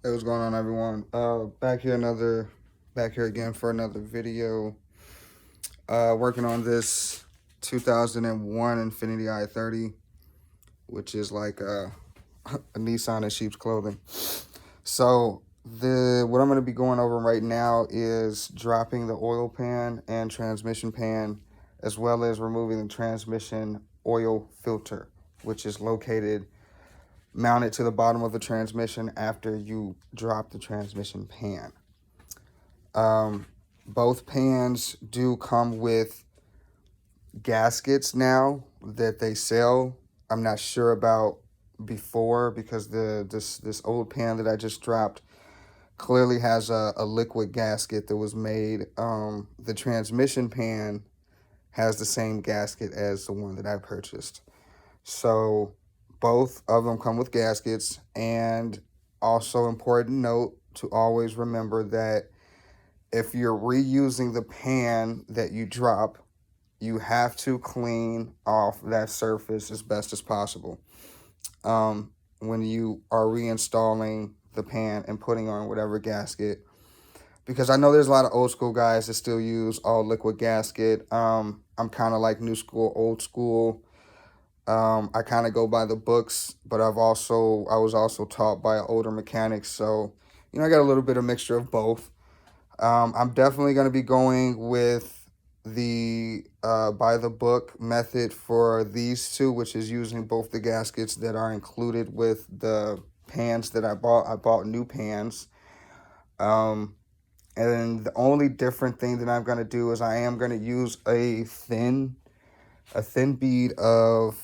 Hey, what's going on, everyone? Back here again for another video. Working on this 2001 Infiniti I30, which is like a Nissan in sheep's clothing. So what I'm going to be going over right now is dropping the oil pan and transmission pan, as well as removing the transmission oil filter, which is mounted to the bottom of the transmission after you drop the transmission pan. Both pans do come with gaskets now that they sell. I'm not sure about before because this old pan that I just dropped clearly has a liquid gasket that was made. The transmission pan has the same gasket as the one that I purchased. So both of them come with gaskets, and also important note to always remember that if you're reusing the pan that you drop, you have to clean off that surface as best as possible when you are reinstalling the pan and putting on whatever gasket. Because I know there's a lot of old school guys that still use all liquid gasket. I'm kind of like new school, old school. I kind of go by the books, but I was also taught by older mechanics, so I got a little bit of mixture of both. I'm definitely going to be going with the by the book method for these two, which is using both the gaskets that are included with the pans that I bought. I bought new pans. And then the only different thing that I'm going to do is I am going to use a thin bead of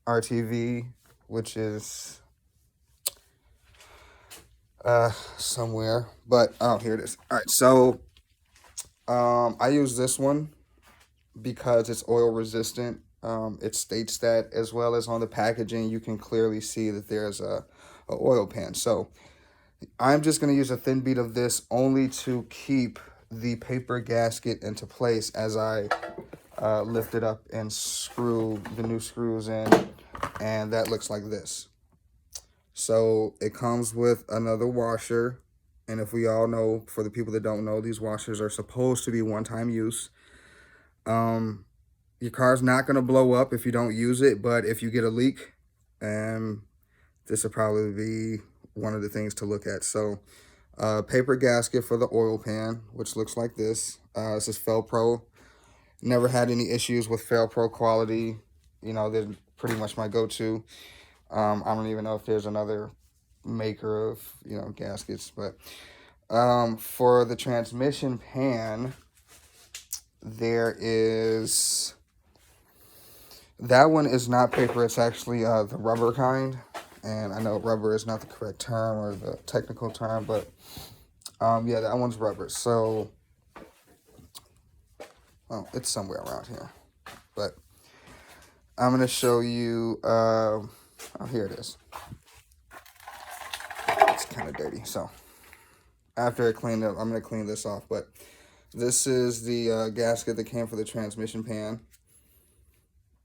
RTV, which is somewhere, but oh, here it is. All right, so I use this one because it's oil resistant. It states that, as well as on the packaging you can clearly see that there's a oil pan. So I'm just going to use a thin bead of this only to keep the paper gasket into place as I lift it up and screw the new screws in, and that looks like this. So it comes with another washer, and if we all know, for the people that don't know, these washers are supposed to be one-time use. Your car's not going to blow up if you don't use it, but if you get a leak, this will probably be one of the things to look at. So paper gasket for the oil pan, which looks like this. This is Felpro. Never had any issues with Felpro quality. They're pretty much my go-to. I don't even know if there's another maker of, gaskets. But for the transmission pan, that one is not paper. It's actually the rubber kind. And I know rubber is not the correct term or the technical term, but yeah, that one's rubber. So, well, it's somewhere around here. But I'm going to show you, oh, here it is. It's kind of dirty. So after I clean it up, I'm going to clean this off. But this is the gasket that came for the transmission pan.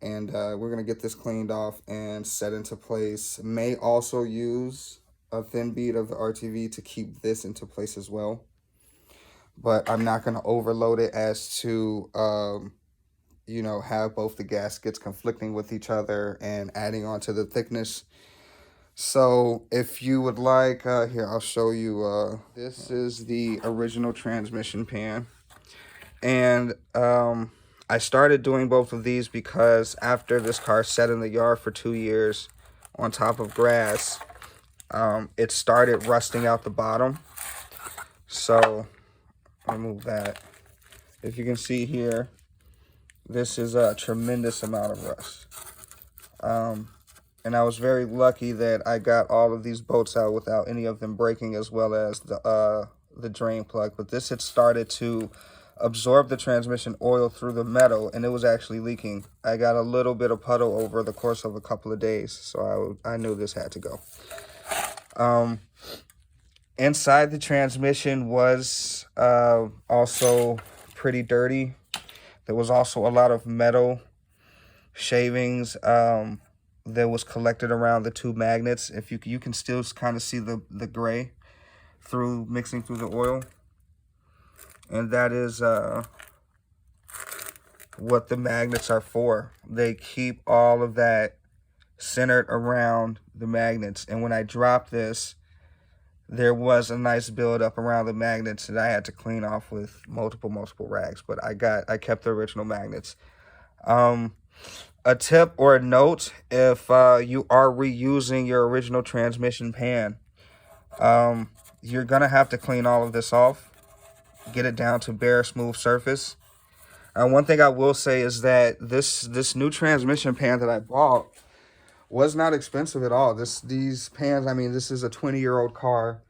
And we're going to get this cleaned off and set into place. May also use a thin bead of the RTV to keep this into place as well. But I'm not going to overload it as to, have both the gaskets conflicting with each other and adding on to the thickness. So if you would like, here, I'll show you. This is the original transmission pan. And I started doing both of these because after this car sat in the yard for 2 years on top of grass, it started rusting out the bottom. So I'll move that. If you can see here, this is a tremendous amount of rust. And I was very lucky that I got all of these bolts out without any of them breaking, as well as the drain plug. But this had started to absorb the transmission oil through the metal, and it was actually leaking. I got a little bit of puddle over the course of a couple of days, so I knew this had to go. Inside the transmission was also pretty dirty. There was also a lot of metal shavings. that was collected around the two magnets. If you can still kind of see the gray through mixing through the oil. And that is what the magnets are for. They keep all of that centered around the magnets. And when I dropped this, there was a nice buildup around the magnets that I had to clean off with multiple rags. But I kept the original magnets. A tip or a note, if you are reusing your original transmission pan, you're gonna have to clean all of this off, get it down to bare, smooth surface. One thing I will say is that this new transmission pan that I bought was not expensive at all. These pans, I mean, this is a 20-year-old car.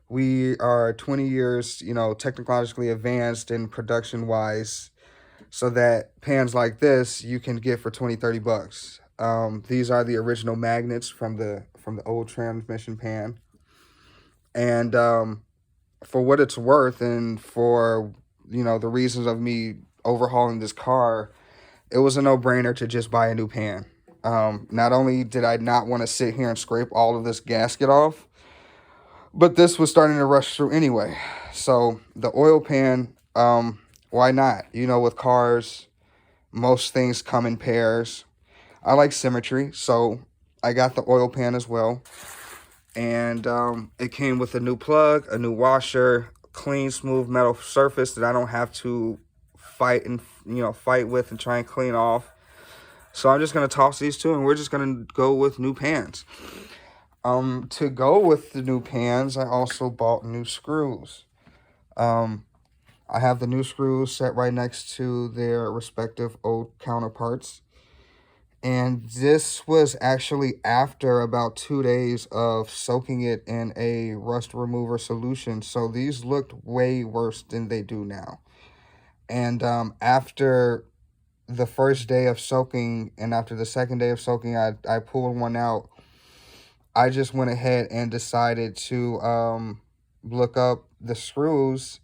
We are 20 years, technologically advanced in production wise, so that pans like this you can get for 20-30 bucks. These are the original magnets from the old transmission pan. And for what it's worth, and for the reasons of me overhauling this car, it was a no-brainer to just buy a new pan. Not only did I not want to sit here and scrape all of this gasket off, but this was starting to rush through anyway. So the oil pan, why not? With cars, most things come in pairs. I like symmetry, so I got the oil pan as well. And it came with a new plug, a new washer, clean, smooth metal surface that I don't have to fight with and try and clean off. So I'm just going to toss these two, and we're just going to go with new pans. To go with the new pans, I also bought new screws. I have the new screws set right next to their respective old counterparts. And this was actually after about 2 days of soaking it in a rust remover solution. So these looked way worse than they do now. And after the first day of soaking and after the second day of soaking, I pulled one out. I just went ahead and decided to look up the screws,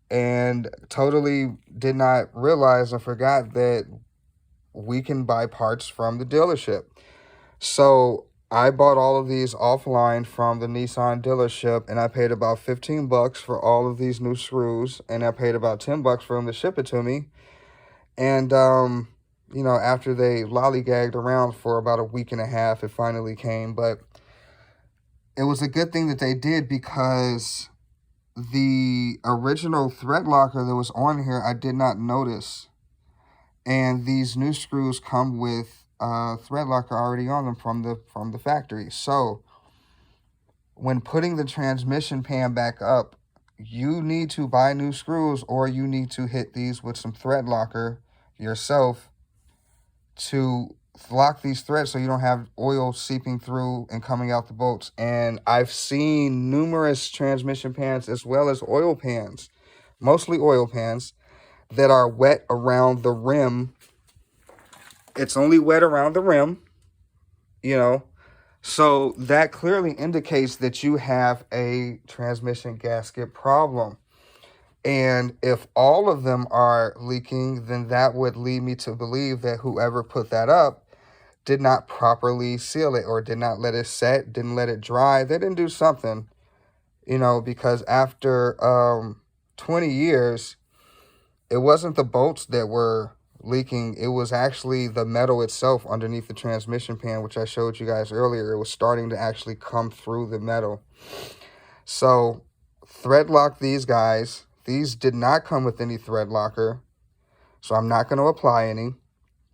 and totally did not realize or forgot that we can buy parts from the dealership. So I bought all of these offline from the Nissan dealership, and I paid about 15 bucks for all of these new screws, and I paid about 10 bucks for them to ship it to me. And after they lollygagged around for about a week and a half, it finally came. But it was a good thing that they did, because the original thread locker that was on here, I did not notice. And these new screws come with thread locker already on them from the factory. So when putting the transmission pan back up, you need to buy new screws, or you need to hit these with some thread locker yourself to lock these threads so you don't have oil seeping through and coming out the bolts. And I've seen numerous transmission pans as well as oil pans, mostly oil pans, that are wet around the rim. It's only wet around the rim, so that clearly indicates that you have a transmission gasket problem. And if all of them are leaking, then that would lead me to believe that whoever put that up did not properly seal it, or did not let it set, didn't let it dry. They didn't do something, because after 20 years, it wasn't the bolts that were leaking. It was actually the metal itself underneath the transmission pan, which I showed you guys earlier. It was starting to actually come through the metal. So thread lock these guys. These did not come with any thread locker, so I'm not going to apply any.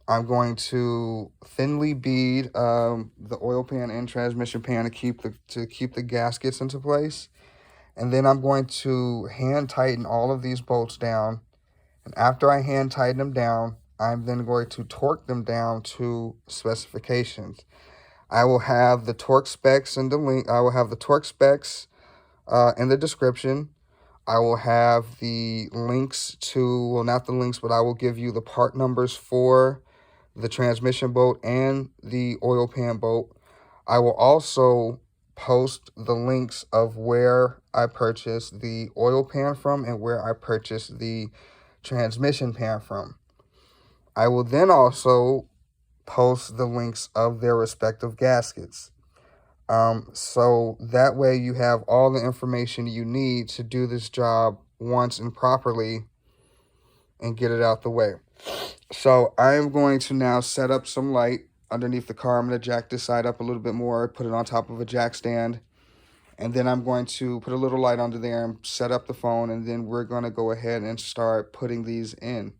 I'm going to thinly bead the oil pan and transmission pan to keep the gaskets into place. And then I'm going to hand tighten all of these bolts down. And after I hand tighten them down, I'm then going to torque them down to specifications. I will have the torque specs in the link. I will have the torque specs in the description. I will have the links to, well, not the links, but I will give you the part numbers for the transmission bolt and the oil pan bolt. I will also post the links of where I purchased the oil pan from and where I purchased the transmission pan from. I will then also post the links of their respective gaskets. So that way you have all the information you need to do this job once and properly and get it out the way. So I am going to now set up some light underneath the car. I'm going to jack this side up a little bit more, put it on top of a jack stand. And then I'm going to put a little light under there and set up the phone. And then we're going to go ahead and start putting these in.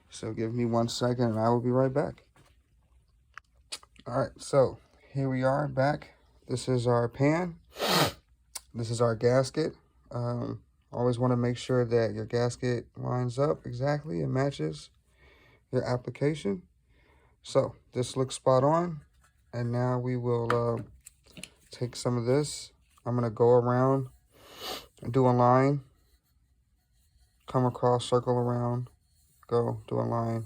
So give me 1 second and I will be right back. All right, so here we are back. This is our pan. This is our gasket. Always want to make sure that your gasket lines up exactly and matches your application. So this looks spot on. And now we will take some of this. I'm going to go around and do a line. Come across, circle around, go, do a line,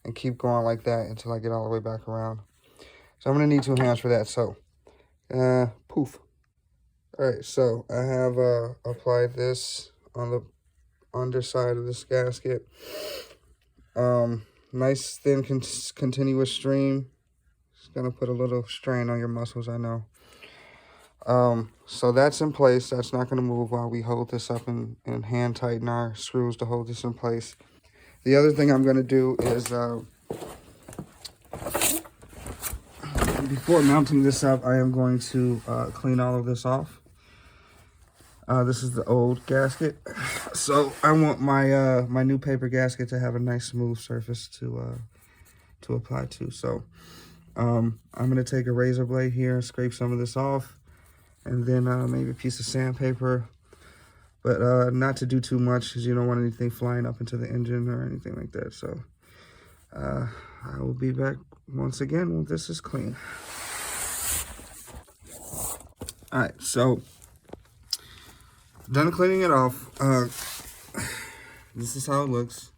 and keep going like that until I get all the way back around. So I'm going to need 2 hands for that. So, poof. All right, so I have applied this on the underside of this gasket. Nice thin continuous stream. It's gonna put a little strain on your muscles, I know. So that's in place. That's not gonna move while we hold this up and hand tighten our screws to hold this in place. The other thing I'm gonna do is before mounting this up, I am going to clean all of this off. This is the old gasket, so I want my my new paper gasket to have a nice smooth surface to apply to. So I'm gonna take a razor blade here and scrape some of this off, and then maybe a piece of sandpaper, but not to do too much because you don't want anything flying up into the engine or anything like that. So I will be back once again when this is clean. All right, so done cleaning it off. This is how it looks.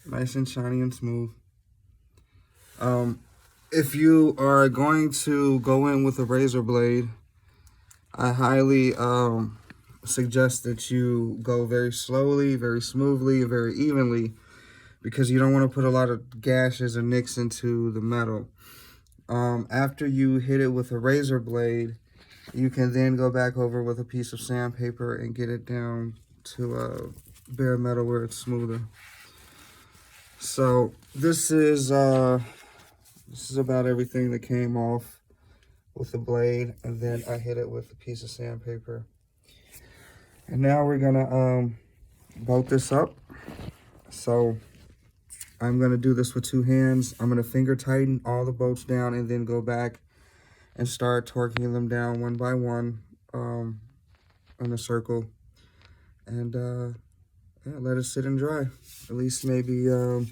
Nice and shiny and smooth. If you are going to go in with a razor blade, I highly suggest that you go very slowly, very smoothly, and very evenly, because you don't want to put a lot of gashes or nicks into the metal. After you hit it with a razor blade, you can then go back over with a piece of sandpaper and get it down to bare metal where it's smoother. So this is about everything that came off with the blade, and then I hit it with a piece of sandpaper. And now we're gonna bolt this up. So I'm gonna do this with 2 hands. I'm gonna finger tighten all the bolts down and then go back and start torquing them down one by one in a circle, and yeah, let it sit and dry. At least maybe about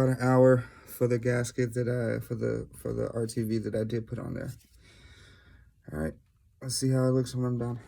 an hour for the gasket that for the RTV that I did put on there. All right, let's see how it looks when I'm done.